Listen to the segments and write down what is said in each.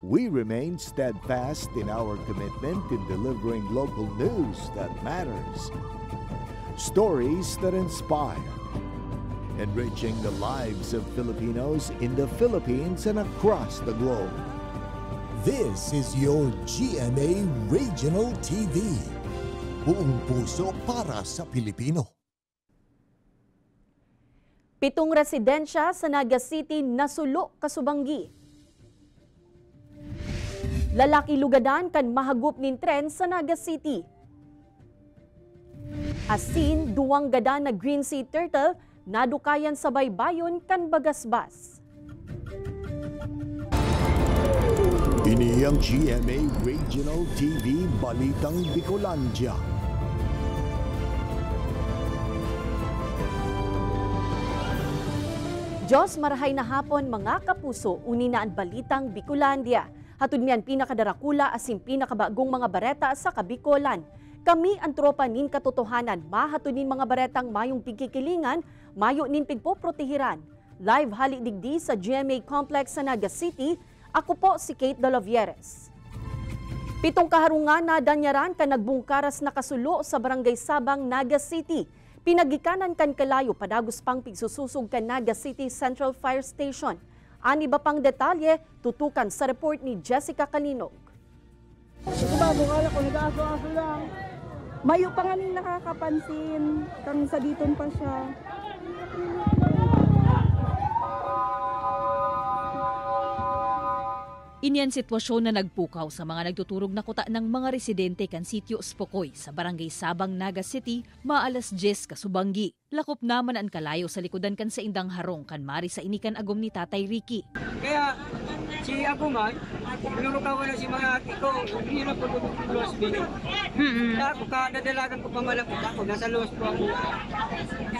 We remain steadfast in our commitment in delivering local news that matters, stories that inspire, enriching the lives of Filipinos in the Philippines and across the globe. This is your GMA Regional TV. Buong puso para sa Pilipino. 7 residensya sa Naga City nasulo kasubanggi. Lalaki lugadan kan mahagup nin tren sa Naga City. Asin, 2 gadan na green sea turtle nadukayan sa baybayon kan bagasbas. Ini ang GMA Regional TV Balitang Bicolandia. Diyos marahay na hapon mga kapuso, uninaan Balitang Bicolandia. Hatod miyan pinakadarakula asin pinakabagong mga bareta sa Kabikolan. Kami ang tropa nin katotohanan, mahatod nin mga baretang mayong pigkikilingan, mayo nin pigpoprotehiran. Live hali digdi sa GMA Complex sa Naga City. Ako po si Kate Dolovieres. 7 kaharungan na danyaran kan nagbungkaras na kasulo sa Barangay Sabang, Naga City. Pinagikanan kan kalayo padagos pang pigsususog kan Naga City Central Fire Station. Ani ba pang detalye, tutukan sa report ni Jessica Kalinog. Bago kala ko, nag-aso-aso lang. Mayo pa nga nang nakakapansin, kang sa diton pa siya. Iniyan sitwasyon na nagpukaw sa mga nagtuturog na kuta ng mga residente kan Sitio Spokoy sa Barangay Sabang, Naga City, maalas 10 kasubanggi. Lakop naman ang kalayo sa likodan kan sa indang harong kan mari sa inikan agom ni Tatay Ricky. Kaya si ako man, nilurukawan na si mga ko, hindi na po luwas bili. Ako kadadalagan ko pamalapit ako, nasa luwas po ako.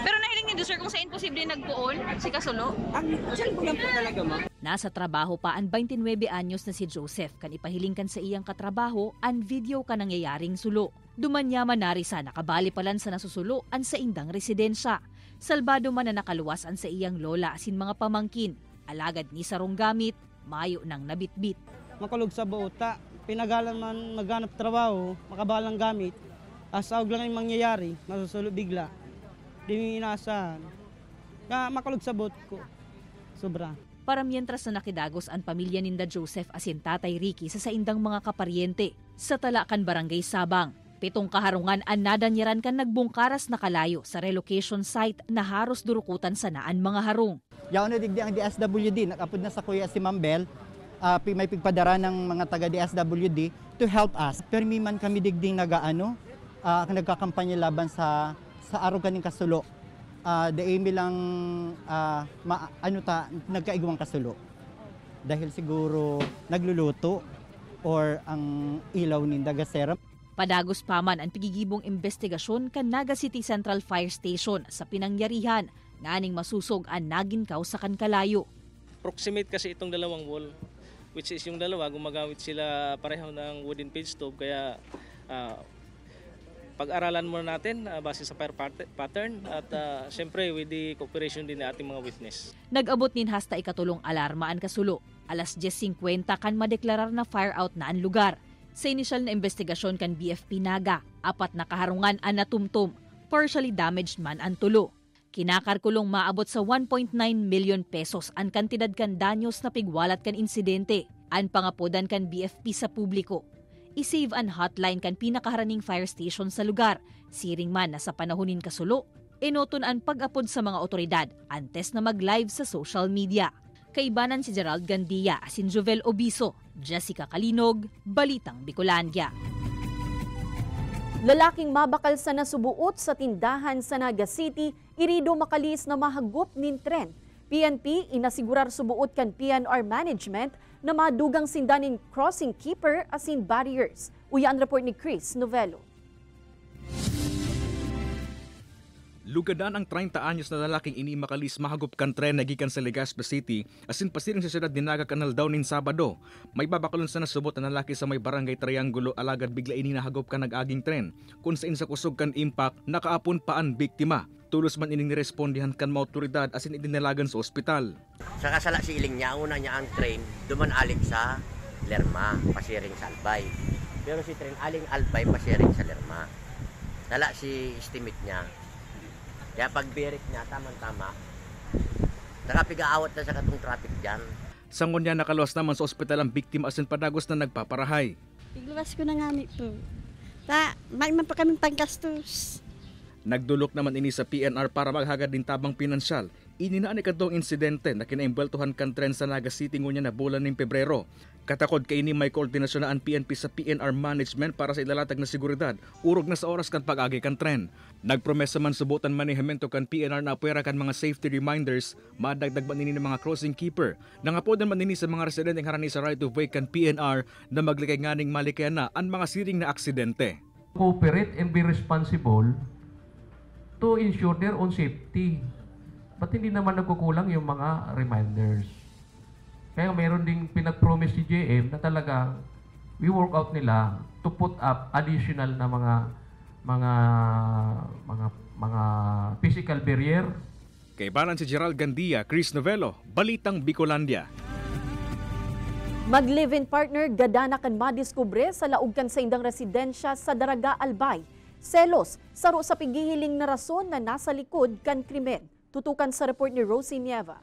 Pero nahiling niyo sir kung saan posible nagpuol si Kasulo? Ang saan ko lang po talaga ma. Nasa trabaho pa ang 29 anyos na si Joseph kan ipahiling kan sa iyang katrabaho ang video ka nangyayaring sulo. Dumanyaman narisa nakabali palan sa nasusulo ang sa indang residensya. Salbado man na nakaluwas ang sa iyang lola asin mga pamangkin. Alagad ni sarong gamit, mayo nang nabitbit. Makulog sa bauta, pinagalan man maghanap trabaho, makabalang gamit. Asawag lang yung mangyayari, masusulo bigla. Di mo inaasahan. Kaya makulog sa boat ko. Sobra. Para mientras na nakidagos ang pamilya ninda Joseph asin Tatay Ricky sa saindang mga kaparyente sa Talakan Barangay Sabang. 7 kaharungan ang nadanyaran kan nagbungkaras na kalayo sa relocation site na haros durukutan sa naan mga harong. Yaw na digdi ang DSWD, nakapod na sa kuya si Ma'am Bel, may pigpadara ng mga taga DSWD to help us. Pero may man kami digding nagkakampanya laban sa arugan ng Kasulo. The aim lang nagkaigwang Kasulo. Dahil siguro nagluluto or ang ilaw ni Dagasera. Padagos pa man ang pigigibong investigasyon kan Naga City Central Fire Station sa pinangyarihan nganing masusog ang naginkaw sa kankalayo. Proximate kasi itong dalawang wall, which is yung dalawa gumagamit sila pareho ng wooden page stove, kaya pag-aralan muna natin base sa fire pattern at syempre with the cooperation din ng ating mga witness. Nag-abot nin hasta ikatulong alarma ang Kasulo. Alas 10:50 kan madeklarar na fire out na ang lugar. Sa inisyal na investigasyon kan BFP Naga, 4 na kaharungan ang natumtum, partially damaged man ang tulo. Kinakarkulong maabot sa 1.9 million pesos ang kantidad kan danyos na pigwalat kan insidente. Ang pangapodan kan BFP sa publiko. I-save ang hotline kan pinakaharaning fire station sa lugar. Siring man na sa panahonin Kasulo, inoton ang pag-apod sa mga otoridad antes na mag-live sa social media. Kaibanan si Gerald Gandia, asin Jovel Obiso, Jessica Kalinog, Balitang Bicolandia. Lalaking mabakal sa nasubuot sa tindahan sa Naga City, irido makalis na mahagup nin tren. PNP inasigurar subuot kan PNR management na madugang sindanin crossing keeper asin barriers. Uyan report ni Chris Novelo. Lugadan ang 30 anyos na lalaking ini makalis mahagup kan tren nagikan sa Legazpi City asin pasiring sa siyudad ni Naga Canal daw nin Sabado. May babakalon sa nasubot na lalaki sa may barangay Triangulo alagad bigla ini nahagup kan nag-aging tren. Kung sa insa kusog kan impact, nakaapon pa ang biktima. Tulos man ining nirespondihan kan mga otoridad asin idinalagan sa ospital. Sa kasala si iling niya, una niya ang train, duman alip sa Lerma, pasiring sa Albay. Pero si Tren Aling Albay, pasiring sa Lerma. Dala si estimate niya. Kaya pagbirik niya, tama-tama, nakapigaawat na sa katong traffic dyan. Sangon niya nakaluwas naman sa ospital ang biktima asin padagos na nagpaparahay. Igluwas ko na nga nito. May man pa kaming panggastos. Nagdulok naman ini sa PNR para maghagad din tabang pinansyal. Ininaan ikatong insidente na kinaimbeltuhan kan tren sa Naga City ngunya na bulan ng Pebrero. Katakod kay ini may koordinasyon na ang PNP sa PNR management para sa ilalatag na seguridad. Urog na sa oras kan pag-agi kan tren. Nagpromesa man subutan manehemento kan PNR na apwera kan mga safety reminders, madagdag man nini ng mga crossing keeper. Nangapodan man nini sa mga residente ng harani sa right of way kan PNR na maglikay nganing malikayan na ang mga siring na aksidente. Cooperate and be responsible to ensure their own safety. Ba't hindi naman nagkukulang yung mga reminders? Kaya meron ding pinag-promise si JM na talaga we work out nila to put up additional na mga physical barrier. Kay Banan si Gerald Gandia, Chris Novello, Balitang Bicolandia. Mag-live-in partner gadana kan madiskubre sa laugkan sa indang residensya sa Daraga Albay. Selos, saro sa pigihiling na rason na nasa likod kan krimen. Tutukan sa report ni Rosie Nieva.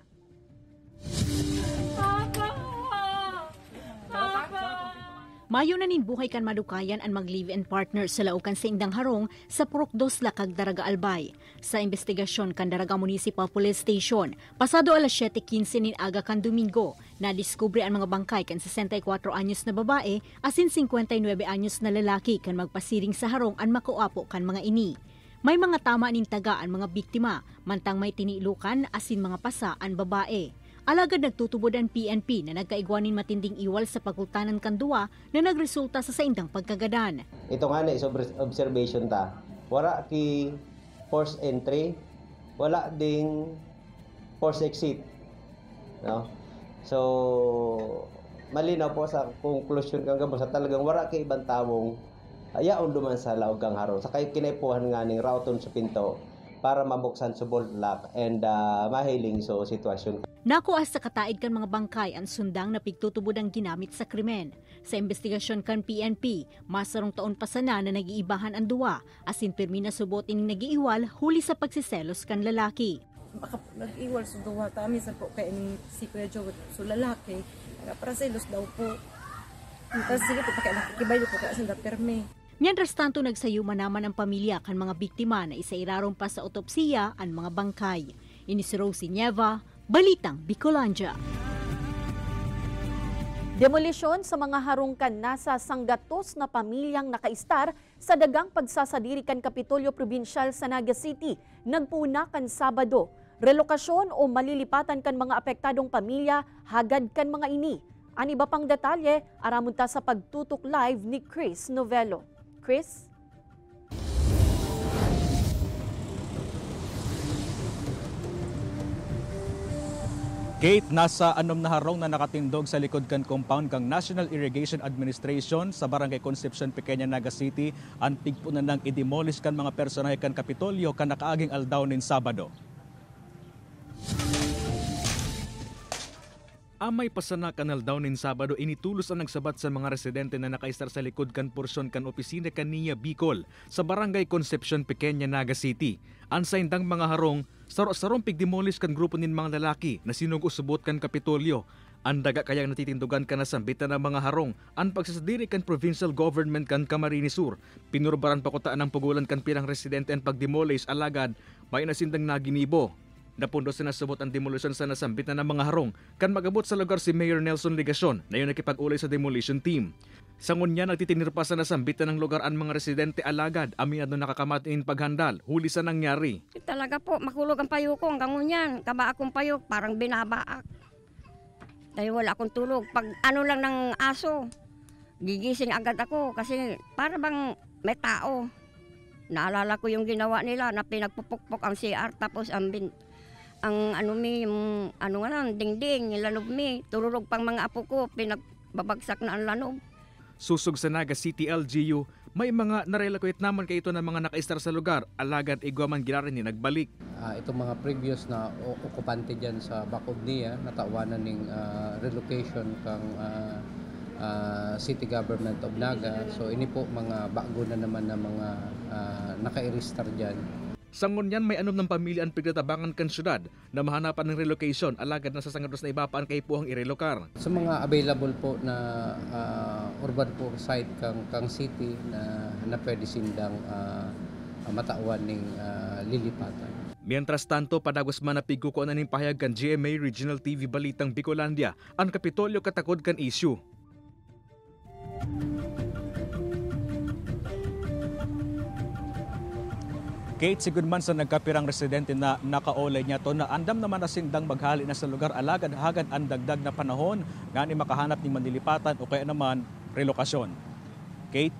Mayo na ninbuhay kan madukayan ang mag-live-in partner sa laukan sa Indang Harong sa Purok 2 Lakag Daraga Albay. Sa investigasyon kan Daraga Municipal Police Station, pasado alas 7:15 nin aga kan Domingo, nadiskubre ang mga bangkay kan 64 anyos na babae asin 59 anyos na lalaki kan magpasiring sa harong ang makuapo kan mga ini. May mga tama nin taga ang mga biktima, mantang may tinilukan asin mga pasa ang babae. Alagad nagtutubod ang PNP na nagkaigwanin matinding iwal sa pagkultanan kanduwa na nagresulta sa saindang pagkagadan. Ito nga na observation ta. Wala ki force entry, wala ding force exit. No? So malinaw po sa conclusion kang gabo sa talagang wala kay ibang tawong ayaon duman sa laugang harong. Sakay kinaipuhan nga ning routon sa pinto para mabuksan sa bolt lock and mahiling so sitwasyon. Nakuha sa kataid kan mga bangkay ang sundang na pigtutubod ang ginamit sa krimen. Sa investigasyon kan PNP, masarong taon pa sana na nag-iibahan ang duwa, asin pirmi na subot ining nag-iiwal huli sa pagsiselos kan lalaki. Baka nag-iwal sa duwa, tami sa po kaya ni si Kuya Joe, so lalaki, nagaparaselos daw po. Tapos sige po, kaya nakikibayo po kaya sinda pirmi. Mientras tanto nagsayuma naman ang pamilya kan mga biktima na isairarong pa sa otopsiya ang mga bangkay. Ini si Rosie Nieva, Balitang Bicolandia. Demolisyon sa mga harungkan nasa sanggatos na pamilyang nakaistar sa dagang pagsasadirikan Kapitolyo Probinsyal sa Naga City. Nagpuna kan Sabado. Relokasyon o malilipatan kan mga apektadong pamilya, hagad kan mga ini. Ani ba pang detalye, aramon ta sa pagtutok live ni Chris Novello. Chris? Kate, nasa anom na harong na nakatindog sa likod kan compound kang National Irrigation Administration sa Barangay Concepcion, Pequeña, Naga City, ang pigpunan ng idemolish kan mga personahe kan Kapitolyo kan nakaaging aldaw nin Sabado. Amay pasana kanal daw nin Sabado, initulos ang nagsabat sa mga residente na nakaistar sa likod kan porsyon kan opisina kan Nia Bicol sa Barangay Concepcion, Pequeña, Naga City. Ang saindang mga harong, saro-sarong pigdemolish kan grupo nin mga lalaki na sinugusubot kan Kapitolyo. Ang daga kayang natitindugan ka na sambitan ng mga harong, ang pagsasadiri kan provincial government kan Camarines Sur. Pinurbaran pa kutaan ng pugulan kan pirang residente ang pagdemolish alagad, may nasindang naginibo. Napundo sa nasubot ang demolisyon sa nasambitan ng mga harong kan magabot sa lugar si Mayor Nelson Ligacion na yung nakipag-ulay sa demolition team. Sangon niya nagtitinir pa sa nasambitan ng lugar ang mga residente alagad aminado nakakamatin paghandal huli sa nangyari. Talaga po, makulog ang payo ko hanggang ngunyan. Kaba akong payo, parang binabaak. Dahil wala akong tulog. Pag ano lang ng aso, gigising agad ako kasi para bang may tao. Naalala ko yung ginawa nila na pinagpupukpok ang CR tapos ang dingding, lanob mi, tururog pang mga apo ko, pinagbabagsak na ang lanob. Susog sa Naga City LGU, may mga narelakwit naman kay ito ng mga nakaistar sa lugar, alagad igwaman girarin ni nagbalik. Itong mga previous na okupante dyan sa Bacob niya, natawanan ng relocation kang City Government of Naga. So ini po mga bago na naman na mga naka-register dyan. Sa ngunyan may anom ng pamilya ang pigtatabangan kan syudad na mahanapan ng relocation alagad na sa sangados na ibapaan kay puhang irelokar. Sa mga available po na urban po site kang city na pwede sindang matawan ng lilipatan. Mientras tanto, padagos man na piguko na ning pahayag kan GMA Regional TV Balitang Bicolandia ang Kapitolyo katakod kan issue. Kate, sigud man sa nagkapirang residente na nakaolay niya to na andam naman na sindang maghali na sa lugar alagad hagad ang dagdag na panahon nga ni makahanap ng manlilipatan o kaya naman relokasyon. Kate?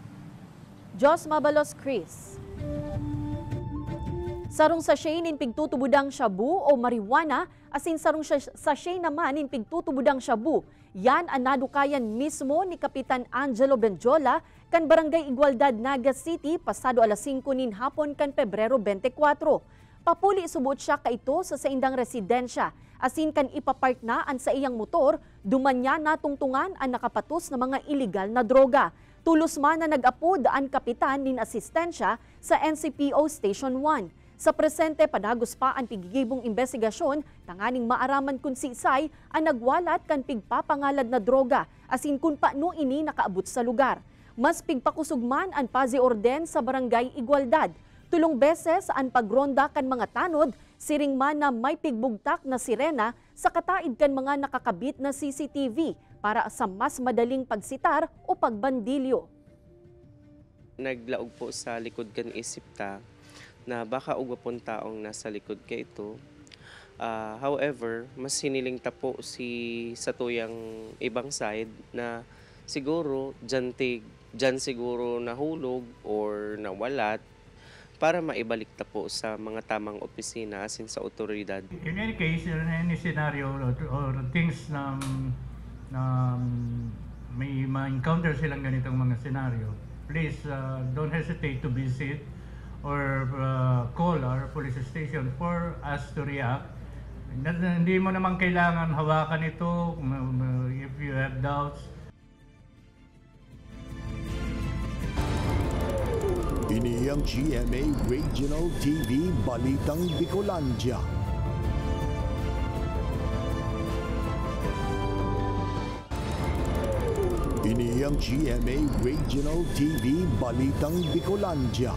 Jos Mabalos, Chris. Sarong sachet nin pigtutubudang shabu o marijuana, asin sarong sachet naman nin pigtutubudang shabu. Yan ang nadukayan mismo ni Kapitan Angelo Benjola kan Barangay Igualdad, Naga City, pasado alas 5 nin hapon kan Pebrero 24. Papuli subot siya kaito sa saindang residensya. Asin kan ipapark na an sa iyang motor, dumanya natungtungan ang nakapatos na mga iligal na droga. Tulos man na nag-apod ang kapitan nin asistensya sa NCPO Station 1. Sa presente, padagos pa ang pigigibong investigasyon, tanganing maaraman kung sisay ang nagwalat kan pigpapangalad na droga, asin kung paano ini nakaabot sa lugar. Mas pigpakusugman ang pazi-orden sa Barangay Igualdad. Tulong beses ang pagronda kan mga tanod, siring man na may pigbugtak na sirena sa kataid kan mga nakakabit na CCTV para sa mas madaling pagsitar o pagbandilyo. Naglaog po sa likod kan isipta na baka ugapon taong nasa likod ka ito. However, mas hiniling ta po sa tuyang ibang side na siguro dyan siguro nahulog or nawalat para maibalik ta po sa mga tamang opisina asin sa otoridad. In any case, in any scenario or things na may ma-encounter silang ganitong mga scenario, please don't hesitate to visit or call our police station for us to react. Hindi mo naman kailangan hawakan ito if you have doubts. Ini ang GMA Regional TV Balitang Bicolandia. Ini ang GMA Regional TV Balitang Bicolandia.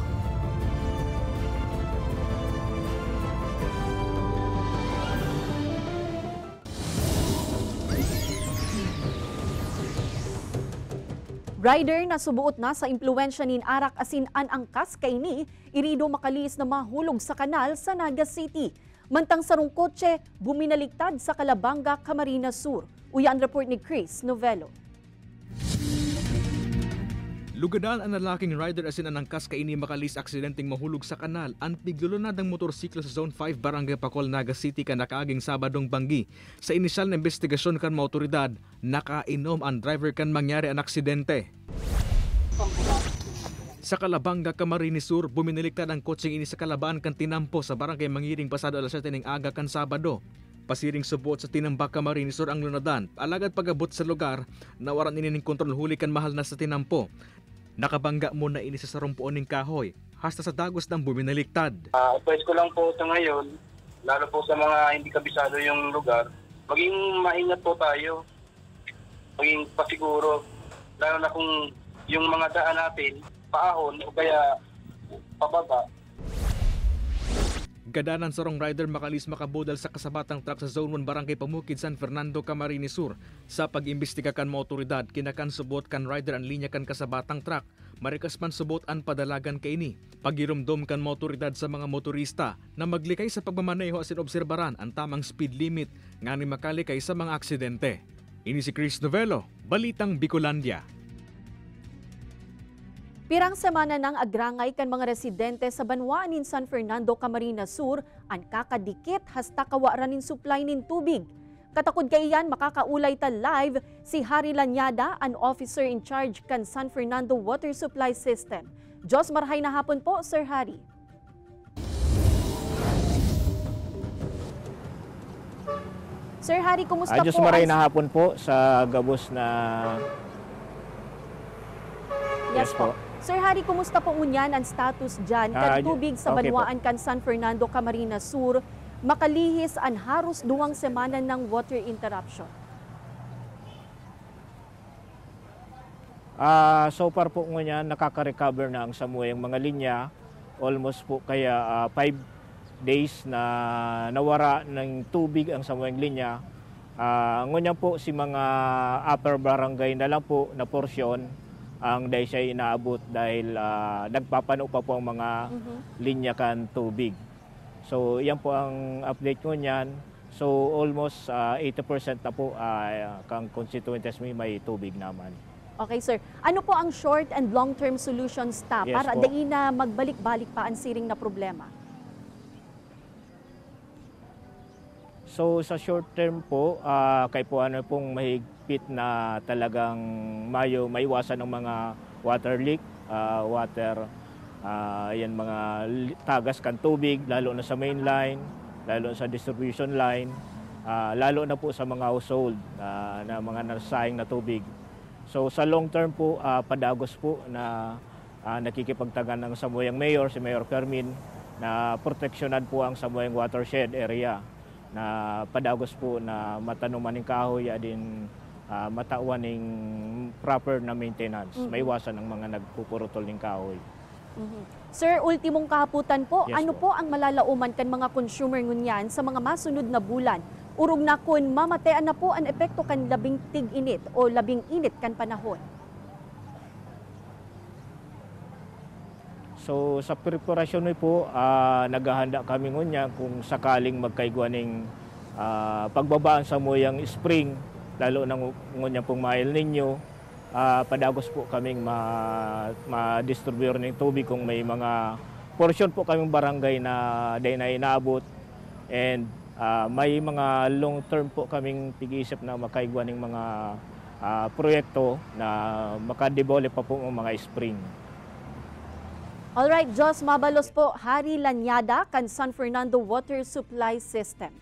Rider na subuot na sa impluensya nin arak asin an angkas kaini, irido makalis na mahulog sa kanal sa Naga City. Mantang sarong kotse, buminaligtad sa Calabanga, Camarines Sur. Uyan report ni Chris Novello. Lugadan ang lalaking rider asin ang angkas kaini makalis aksidenteng mahulog sa kanal ang piglulunad ng motorsiklo sa Zone 5 Barangay Pacol, Naga City kan nakaaging Sabadong Banggi. Sa inisyal na investigasyon kan mga otoridad, nakainom ang driver kan mangyari ang aksidente. Sa Calabanga, Camarines Sur, buminaligtad ang kotseng ini sa Calabaan kan tinampo sa Barangay Mangiring pasado alas 7 ng aga kan Sabado. Pasiring subot sa Tinambak, Camarines Sur ang lunadan. Alagad pagabot sa lugar, nawaran ini ning kontrol huli kan mahal na sa tinampo. Nakabangga muna ini sa sarumpuon ng kahoy, hasta sa dagos ng buminaligtad. Advice ko lang po sa ngayon, lalo po sa mga hindi kabisado yung lugar, maging maingat po tayo, maging pasiguro, lalo na kung yung mga daan natin, paahon o kaya pababa. Gadanan sarong rider makalis makabudal sa kasabatang truck sa Zone 1 Barangay Pamukid, San Fernando, Camarines Sur. Sa pag-imbestiga kan mga otoridad, kinakan subot kan rider ang linya kan kasabatang truck. Marikas man subot ang padalagan kaini. Pagirumdom kan mga otoridad sa mga motorista na maglikay sa pagmamaneho asin obserbaran ang tamang speed limit nga ni makalikay sa mga aksidente. Ini si Chris Novello, Balitang Bicolandia. Pirang semana nang agrangay kan mga residente sa Banwaanin, San Fernando, Camarines Sur ang kakadikit hasta kawaranin supply nin tubig. Katakod kayan makakaulay ta live si Harry Lanyada, an officer in charge kan San Fernando Water Supply System. Diyos marhay na hapon po, Sir Harry. Sir Harry, kumusta po? Diyos marhay na hapon po sa gabos na Yes po. Sir Harry, kumusta po ngunyan ang status dyan? Kan tubig sa okay Banwaan kan San Fernando, Camarines Sur, makalihis ang haros 2 semana ng water interruption. So far po ngunyan, nakaka-recover na ang samuayang mga linya. Almost po kaya 5 days na nawara ng tubig ang samuayang linya. Ngunyan po si mga upper barangay na lang po na porsyon ang dahil siya inaabot dahil nagpapano pa po ang mga linya kan tubig. So yan po ang update ko niyan. So almost 80% na po kang constituents may tubig naman. Okay, sir. Ano po ang short and long-term solutions Yes para po. dahil na magbalik-balik pa ang siring na problema? So sa short term po, kay po ano pong mahigpit na talagang maiwasan ng mga water leak, yan mga tagas kan tubig, lalo na sa main line, lalo sa distribution line, lalo na po sa mga household na mga nasayang na tubig. So sa long term po, padagos po na nakikipagtagan ng Samuayang Mayor, si Mayor Fermin, na proteksyonan po ang Samuayang watershed area, na padagos po na matanuman ng kahoy din matawan ng proper na maintenance, maiwasan ang mga nagpupurutol ng kahoy. Sir, ultimong kahaputan po, Yes ano po ang malalauman kan mga consumer ngunyan sa mga masunod na bulan? Urog na kun mamatean na po ang epekto kan labing tig-init o labing init kan panahon. So sa preparasyon po, naghahanda kami ngunya kung sakaling magkaigwaning pagbabaan sa muyang spring, lalo na ngunya pong El Nino, padagos po kaming ma-distribute ng tubig kung may mga portion po kaming barangay na day na inaabot, and may mga long term po kaming pag-iisip na makaigwaning mga proyekto na makadevelop pa po ng mga spring. Alright, Jos Mabalos po, Hari Lanyada kan San Fernando Water Supply System.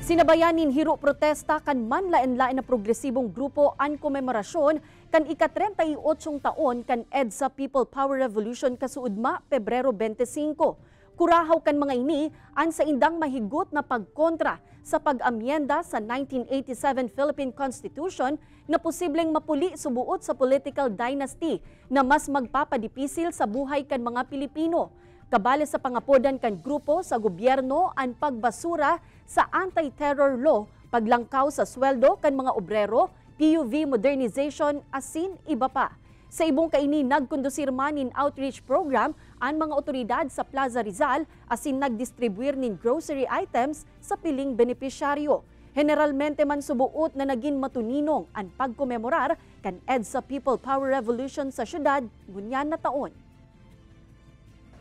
Sinabayanin hiro protesta kan manlain-lain na progresibong grupo ang komemorasyon kan ika-38 taon kan EDSA People Power Revolution kasuudma Pebrero 25. Kurahaw kan mga ini ang sa indang mahigot na pagkontra sa pag-amyenda sa 1987 Philippine Constitution na posibleng mapuli subuot sa political dynasty na mas magpapadipisil sa buhay kan mga Pilipino. Kabale sa pangapodan kan grupo sa gobyerno ang pagbasura sa anti-terror law, paglangkaw sa sweldo kan mga obrero, PUV modernization asin iba pa. Sa ibong kaini nagkondusir man in outreach program ang mga otoridad sa Plaza Rizal asin nagdistribuir nin grocery items sa piling benepisyaryo. Generalmente man subuot na naging matuninong ang pagkomemorar kan EDSA People Power Revolution sa syudad ngunyan na taon.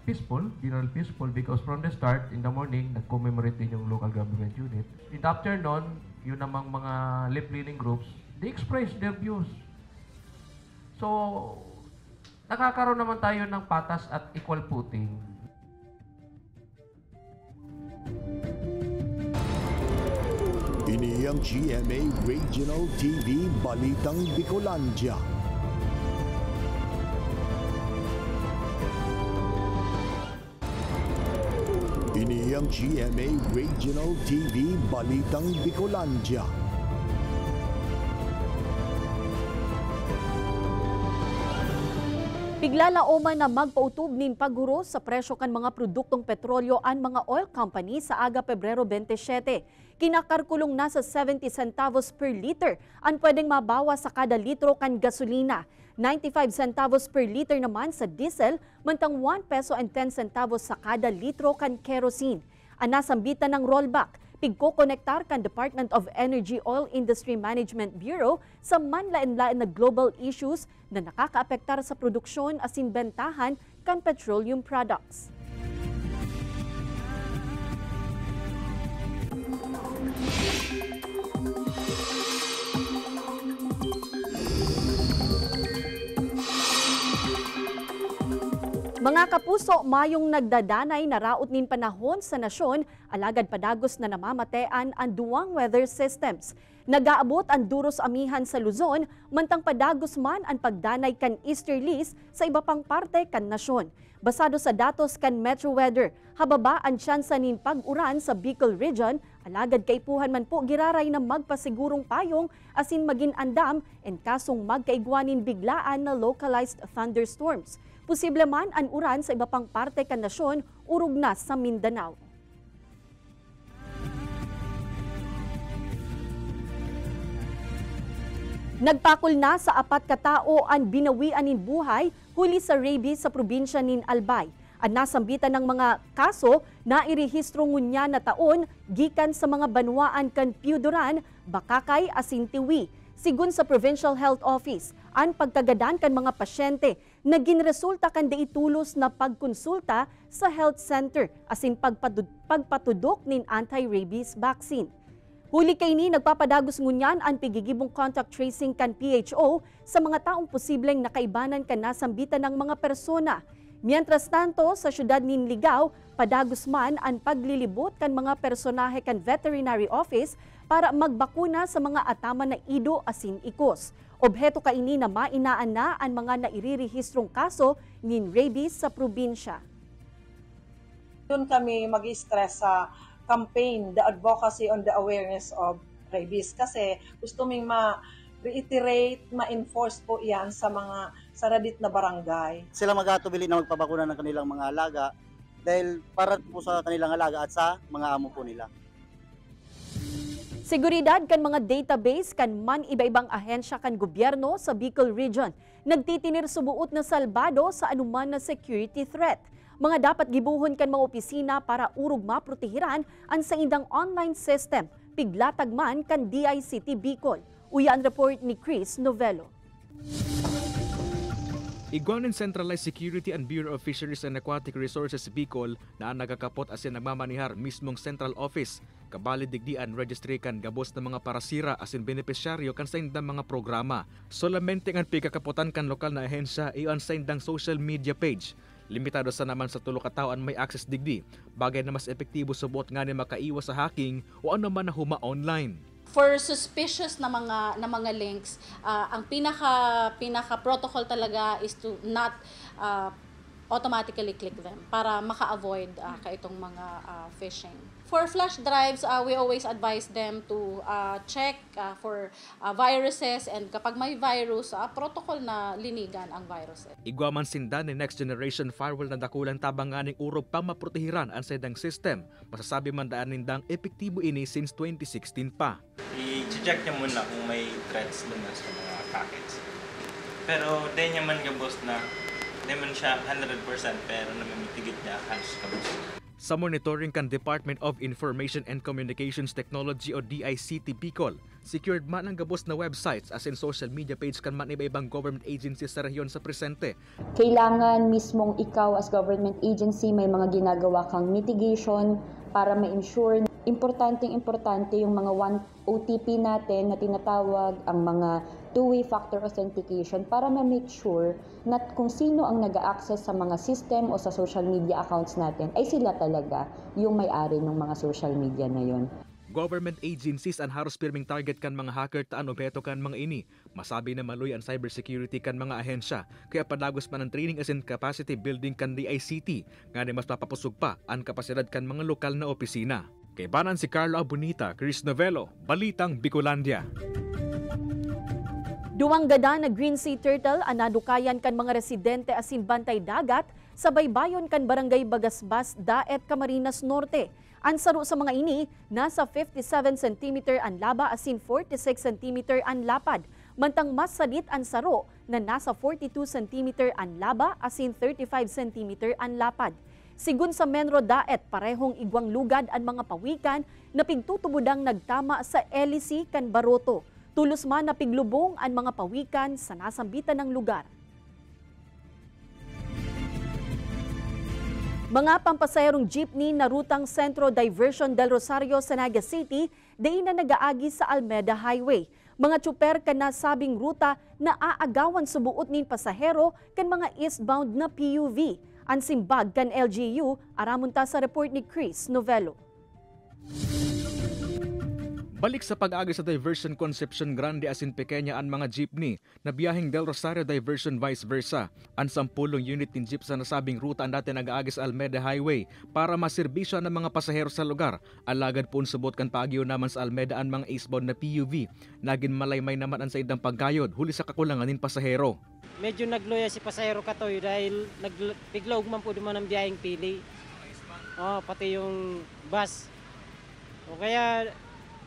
Peaceful, general peaceful, because from the start, in the morning, nag-commemorate din yung local government unit. In the afternoon, yun namang mga left-leaning groups, they express their views. So, nakakaroon naman tayo ng patas at equal footing. Ini ang GMA Regional TV Balitang Bicolandia. Ini ang GMA Regional TV Balitang Bicolandia. Piglalaoman na magpautob nin pagguro sa presyo kan mga produktong petrolyo ang mga oil company sa aga Pebrero 27. Kinakarkulong na sa 70 centavos per liter ang pwedeng mabawa sa kada litro kan gasolina. 95 centavos per liter naman sa diesel, mantang 1 peso and 10 centavos sa kada litro kan kerosene. Ang nasambitan ng rollback, pigko-konektar kan Department of Energy Oil Industry Management Bureau sa manlain-lain na global issues na nakakaapektar sa produksyon asin bentahan kan petroleum products. Mga kapuso, mayong nagdadanay na raot nin panahon sa nasyon, alagad padagos na namamatean ang duwang weather systems. Nagaabot ang duros amihan sa Luzon, mantang padagos man ang pagdanay kan easterlies sa iba pang parte kan nasyon. Basado sa datos kan Metro Weather, hababa ang tsansa nin pag-uran sa Bicol Region, alagad kaipuhan man po giraray na magpasigurong payong asin maging andam en kasong magkaigwanin biglaan na localized thunderstorms. Posible man ang uran sa iba pang parte kan nasyon, urog na sa Mindanao. Nagpakol na sa 4 katao ang binawian nin buhay huli sa rabies sa probinsya nin Albay. Ang nasambitan ng mga kaso na irehistro ngunya na taon gikan sa mga banwaan kan Piudoran, Bakakay, asin Tiwi. Sigun sa Provincial Health Office, ang pagkagadan kan mga pasyente na ginresulta kan daitulos na pagkonsulta sa health center asin pagpatudok nin anti-rabies vaccine. Huli kay ni nagpapadagos ngunyan ang pigigibong contact tracing kan PHO sa mga taong posibleng nakaibanan kan nasambitan ng mga persona. Mientras tanto, sa syudad nin Ligao, padagos man ang paglilibot kan mga personahe kan veterinary office para magbakuna sa mga atama na ido asin ikos. Obheto kaini na mainaan na ang mga nairirihistrong kaso nin rabies sa probinsya. Doon kami mag-stress sa campaign, the advocacy on the awareness of rabies. Kasi gusto ming ma-reiterate, ma-enforce po yan sa mga saradit na barangay. Sila mag-atubili na magpabakuna ng kanilang mga alaga dahil para po sa kanilang alaga at sa mga amo po nila. Seguridad kan mga database kan man iba-ibang ahensya kan gobyerno sa Bicol Region. Nagtitinir subuot na salbado sa anuman na security threat. Mga dapat gibuhon kan mga opisina para urog maprotehiran ang sa indang online system. Piglatag man kan DICT Bicol. Uyan report ni Chris Novello. Igwanin Centralized Security and Bureau of Fisheries and Aquatic Resources Bicol na nagakapot asin nagmamanihar mismong central office. Kabali digdian registry kan gabos na mga parasira asin benepisyaryo kan sa indang mga programa. Solamente ang pigkakapotan kan lokal na ahensya iyon sa indang social media page. Limitado sa naman sa tulo katawan may access digdi, bagay na mas epektibo subot nga ni makaiwas sa hacking o ano man na huma online. For suspicious na mga links, ang pinaka protocol talaga is to not automatically click them para maka-avoid kaitong mga phishing. For flash drives, we always advise them to check for viruses, and kapag may virus, protocol na linigan ang viruses. Igwaman sindan ni Next Generation Firewall na dakulang tabanganing urog pa maprotehiran ang sedang system. Masasabi man daan nindang epektibo ini since 2016 pa. I-check niya muna kung may threats dun sa mga packets. Pero di niya man gabos na, di man siya 100% pero namimitigit niya halos kabos. Sa monitoring kan Department of Information and Communications Technology o DICT Bicol, secured man ang gabos na websites as in social media page kan man iba-ibang government agencies sa rehiyon sa presente. Kailangan mismong ikaw as government agency may mga ginagawa kang mitigation para ma-ensure importante yung mga OTP natin na tinatawag, ang mga two-way factor authentication para ma-make sure na kung sino ang nag-access sa mga system o sa social media accounts natin ay sila talaga yung may-ari ng mga social media na yun. Government agencies ang haros pirming target kan mga hacker taan obeto kan mga ini. Masabi na maluy ang cybersecurity kan mga ahensya, kaya padagos pa ng training as in capacity building kan DICT, nga mas papapusog pa ang kapasidad kan mga lokal na opisina. Kay banan si Carlo Abunita, Chris Novello, Balitang Bicolandia. Duwang gada na green sea turtle ang nadukayan kan mga residente asin bantay dagat sa baybayon kan barangay Bagasbas, Daet, Camarines Norte. Ang saro sa mga ini, nasa 57 cm ang laba asin 46 cm ang lapad. Mantang mas sadit ang saro na nasa 42 cm ang laba asin 35 cm ang lapad. Sigun sa Menro Daet, parehong igwang lugad ang mga pawikan na pigtutubudang nagtama sa LEC kan Baroto. Tulos man na piglubong ang mga pawikan sa nasambitan ng lugar. Mga pampasayarong jeepney na rutang Centro Diversion del Rosario sa Naga City, diin na nagaagi sa Almeda Highway. Mga tsuper kan nasabing ruta na aagawan sa buot nin pasahero kan mga eastbound na PUV. Ang simbag kan LGU, aramunta sa report ni Chris Novello. Balik sa pag-agi sa Diversion Concepcion Grande asin Pequeña ang mga jeepney na biyaheng Del Rosario Diversion vice versa. Ang 10 unit ng jeep sa nasabing ruta ang dati nag-aagi sa Almeda Highway para maserbisyo ng mga pasahero sa lugar. Alagad po subot kan paagyo naman sa Almeda ang mga eastbound na PUV. Naging malaymay naman ang sa idang pagkayod huli sa kakulangan ng pasahero. Medyo nagloya si pasahero katoy dahil bigla ugman po duman ang biyaheng pili. Pati yung bus. O kaya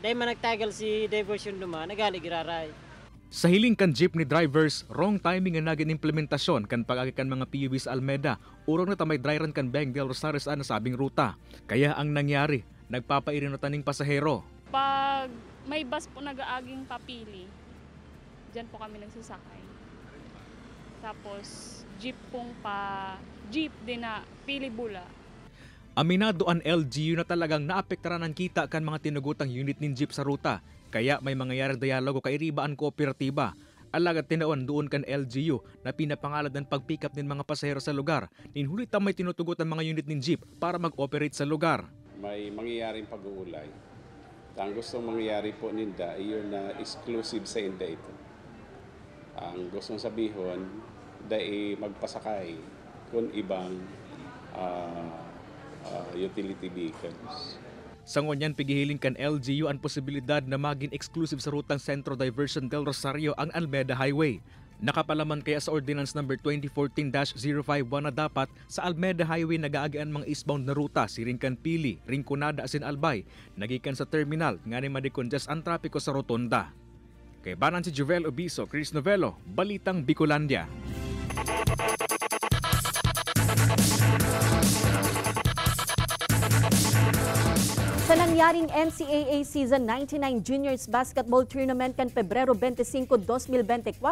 dahil man nagtagal si diversion duman, nagali-giraray. Sa hiling kan jeepney drivers, wrong timing ang naging implementasyon kan pag-agi kan mga PUV sa Almeda. Urong na tamay dryran kan Beng Del Rosario sa nasabing ruta. Kaya ang nangyari, nagpapairinatan ng pasahero. Pag may bus po nag-aaging papili, dyan po kami nagsasakay. Tapos jeep din na pili bula. Aminado ang LGU na talagang naapektaran ang kita kan mga tinugutang unit ng jeep sa ruta. Kaya may mangyayari dialogo kay riba ang kooperatiba. Alagad tinaon doon kan LGU na pinapangalad ng pag-pick up ng mga pasahero sa lugar. Ninhulit may tinutugot ang mga unit ng jeep para mag-operate sa lugar. May mangyayaring pag-uulay. Ang gustong mangyayari po ninda ay yun na exclusive sa inda ito. Ang gustong sabihon, dahil magpasakay kung ibang utility vehicles. Sa ngunyan pigihiling kan LGU ang posibilidad na maging exclusive sa rutang Centro Diversion Del Rosario ang Almeda Highway. Nakapalaman kaya sa Ordinance No. 2014-051 na dapat sa Almeda Highway nag-aagian mga eastbound na ruta siring kan Pili, Rinconada asin Albay, nagikan sa terminal nga ni madikondest ang trapiko sa rotonda. Kay banan si Jovel Obiso, Chris Novelo, Balitang Bicolandia. Sa nangyaring NCAA Season 99 Juniors Basketball Tournament kan Pebrero 25, 2024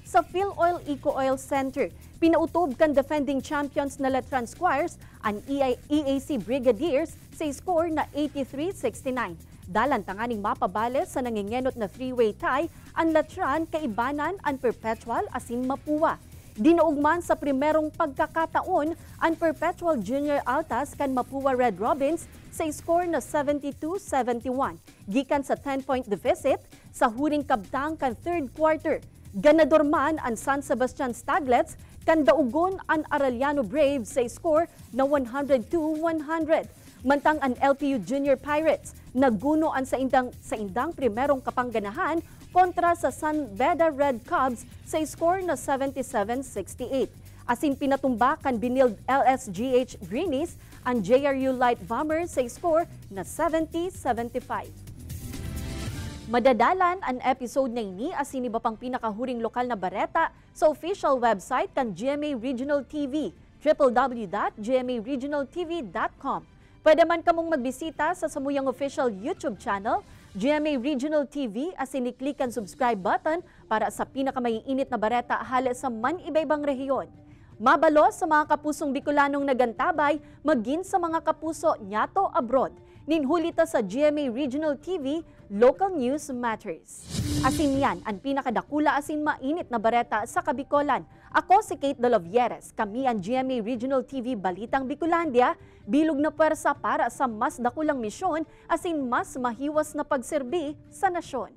sa PhilOil Eco Oil Center, pinautob kan defending champions na Letran Squires ang EAC Brigadiers sa score na 83-69. Dalan tanganing mapabales sa nangingenot na three-way tie ang Letran, Kaibanan, ang Perpetual asin Mapua. Dinaugman sa primerong pagkakataon ang Perpetual Junior Altas kan Mapua Red Robins sa score na 72-71. Gikan sa 10-point deficit sa huring kabtang kan third quarter. Ganador man ang San Sebastian Staglets kan daugon ang Arellano Braves sa score na 102-100. Mantang ang LPU Junior Pirates naguno ang sa indang primerong kapangganahan kontra sa San Beda Red Cubs sa score na 77-68. Asin pinatumba kan Binild LSGH Greenies ang JRU Light Bombers sa score na 70-75. Madadalan ang episode na ini asin iba pang pinakahuring lokal na bareta sa official website kan GMA Regional TV, www.gmaregionaltv.com. Pwede man kamong magbisita sa samuyang official YouTube channel, GMA Regional TV, asin i-click ang subscribe button para sa pinakamaiinit na bareta hali sa man-ibaybang rehiyon. Mabalo sa mga kapusong Bicolanong nagantabay, maging sa mga kapuso nyato abroad. Ninhulita sa GMA Regional TV, Local News Matters. Asin yan ang pinakadakula asin mainit na bareta sa Kabikolan. Ako si Kate Dolovieres, kami ang GMA Regional TV Balitang Bicolandia, bilog na pwersa para sa mas dakulang misyon asin mas mahiwas na pagserbi sa nasyon.